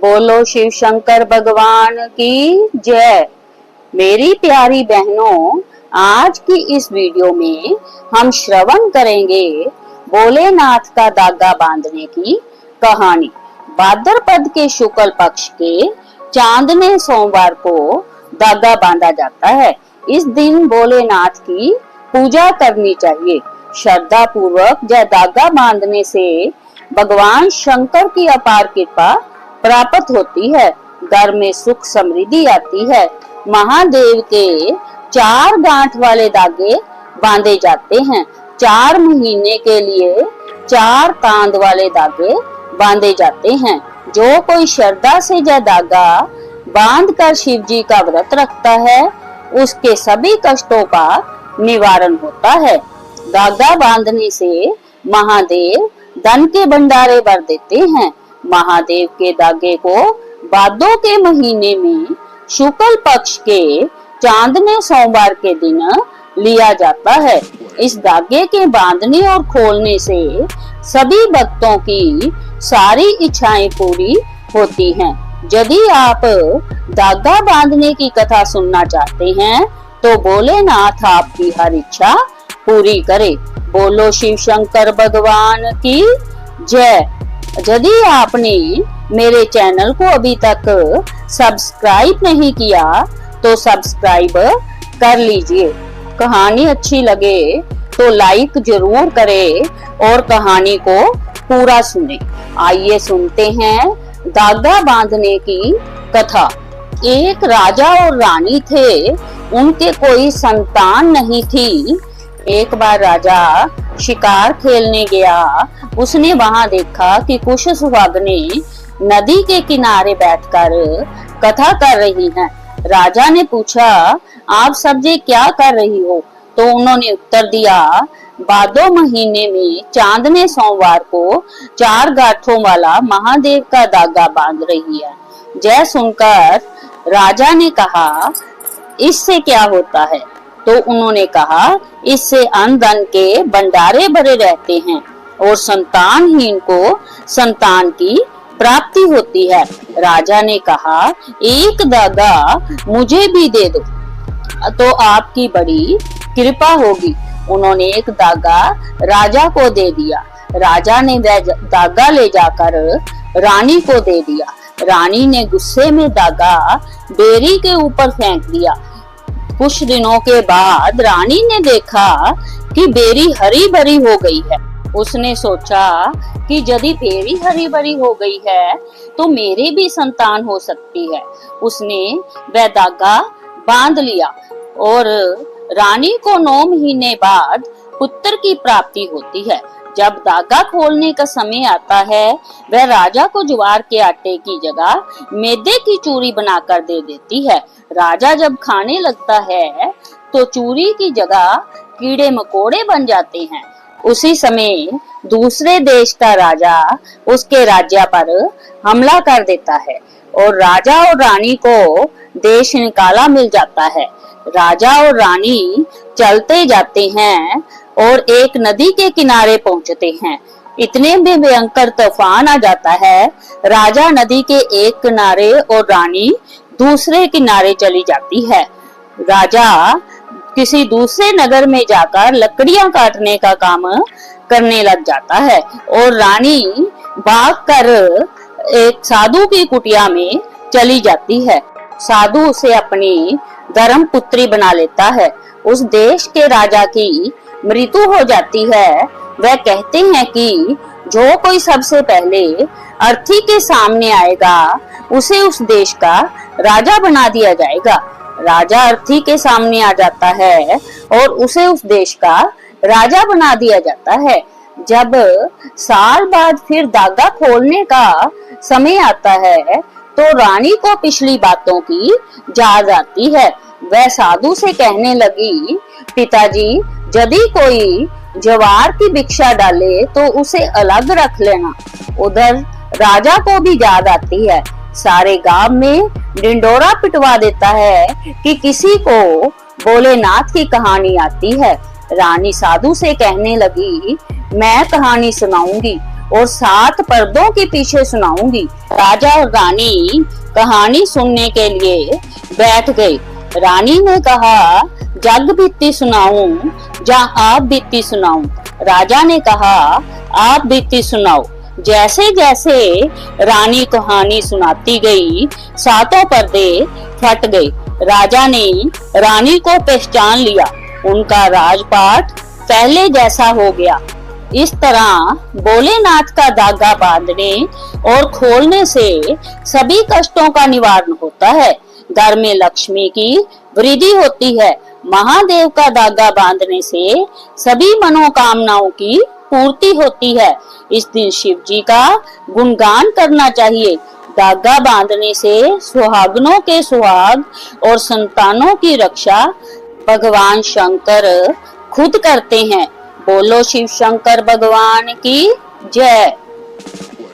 बोलो शिव शंकर भगवान की जय। मेरी प्यारी बहनों, आज की इस वीडियो में हम श्रवण करेंगे भोलेनाथ का धागा बांधने की कहानी। भाद्रपद के शुक्ल पक्ष के चांदने सोमवार को धागा बांधा जाता है। इस दिन भोलेनाथ की पूजा करनी चाहिए। श्रद्धा पूर्वक यह धागा बांधने से भगवान शंकर की अपार कृपा प्राप्त होती है। घर में सुख समृद्धि आती है। महादेव के 4 गांठ वाले धागे बांधे जाते हैं। 4 महीने के लिए 4 तांद वाले धागे बांधे जाते हैं। जो कोई श्रद्धा से यह धागा बांध कर शिव जी का व्रत रखता है, उसके सभी कष्टों का निवारण होता है। धागा बांधने से महादेव धन के भंडारे भर देते हैं। महादेव के धागे को भादों के महीने में शुक्ल पक्ष के चांदने सोमवार के दिन लिया जाता है। इस धागे के बांधने और खोलने से सभी भक्तों की सारी इच्छाएं पूरी होती हैं। यदि आप धागा बांधने की कथा सुनना चाहते हैं तो भोलेनाथ आपकी हर इच्छा पूरी करे। बोलो शिव शंकर भगवान की जय। यदि आपने मेरे चैनल को अभी तक सब्सक्राइब नहीं किया तो सब्सक्राइब कर लीजिए। कहानी अच्छी लगे तो लाइक जरूर करें और कहानी को पूरा सुने। आइए सुनते हैं धागा बांधने की कथा। एक राजा और रानी थे। उनके कोई संतान नहीं थी। एक बार राजा शिकार खेलने गया। उसने वहां देखा कि कुछ सुहागनें नदी के किनारे बैठकर कथा कर रही हैं। राजा ने पूछा, आप सब ये क्या कर रही हो? तो उन्होंने उत्तर दिया, भादों महीने में चांदने सोमवार को 4 गांठों वाला महादेव का धागा बांध रही है। जय सुनकर राजा ने कहा, इससे क्या होता है? तो उन्होंने कहा, इससे अन्न धन के भंडारे भरे रहते हैं और संतानहीन को संतान की प्राप्ति होती है। राजा ने कहा, एक धागा मुझे भी दे दो तो आपकी बड़ी कृपा होगी। उन्होंने एक धागा राजा को दे दिया। राजा ने वह धागा ले जाकर रानी को दे दिया। रानी ने गुस्से में धागा बेरी के ऊपर फेंक दिया। कुछ दिनों के बाद रानी ने देखा कि बेरी हरी भरी हो गई है। उसने सोचा कि यदि बेरी हरी भरी हो गई है तो मेरे भी संतान हो सकती है। उसने वह धागा बांध लिया और रानी को 9 महीने बाद पुत्र की प्राप्ति होती है। जब धागा खोलने का समय आता है, वह राजा को ज्वार के आटे की जगह मैदे की चूरी बनाकर दे देती है। राजा जब खाने लगता है तो चूरी की जगह कीड़े मकोड़े बन जाते हैं। उसी समय दूसरे देश का राजा उसके राज्य पर हमला कर देता है और राजा और रानी को देश निकाला मिल जाता है। राजा और रानी चलते जाते हैं और एक नदी के किनारे पहुंचते हैं। इतने में भयंकर तूफान आ जाता है। राजा नदी के एक किनारे और रानी दूसरे किनारे चली जाती है। राजा किसी दूसरे नगर में जाकर लकड़ियां काटने का काम करने लग जाता है और रानी भागकर एक साधु की कुटिया में चली जाती है। साधु उसे अपनी धर्म पुत्री बना लेता है। उस देश के राजा की मृत्यु हो जाती है। वह कहते हैं कि जो कोई सबसे पहले अर्थी के सामने आएगा उसे उस देश का राजा बना दिया जाएगा। राजा अर्थी के सामने आ जाता है और उसे उस देश का राजा बना दिया जाता है। जब साल बाद फिर धागा खोलने का समय आता है तो रानी को पिछली बातों की याद आती है। वह साधु से कहने लगी, पिताजी, यदि कोई ज्वार की भिक्षा डाले तो उसे अलग रख लेना। उधर राजा को भी याद आती है। सारे गांव में डिंडोरा पिटवा देता है कि किसी को भोलेनाथ की कहानी आती है। रानी साधु से कहने लगी, मैं कहानी सुनाऊंगी। और 7 पर्दों के पीछे सुनाऊंगी। राजा और रानी कहानी सुनने के लिए बैठ गए। रानी ने कहा, जग बीती सुनाऊं या आप बीती सुनाऊं? राजा ने कहा, आप बीती सुनाओ। जैसे जैसे रानी कहानी सुनाती गई, 7 पर्दे फट गए। राजा ने रानी को पहचान लिया। उनका राजपाट पहले जैसा हो गया। इस तरह भोलेनाथ का धागा बांधने और खोलने से सभी कष्टों का निवारण होता है। घर में लक्ष्मी की वृद्धि होती है। महादेव का धागा बांधने से सभी मनोकामनाओं की पूर्ति होती है। इस दिन शिव जी का गुणगान करना चाहिए। धागा बांधने से सुहागनों के सुहाग और संतानों की रक्षा भगवान शंकर खुद करते हैं। बोलो शिव शंकर भगवान की जय।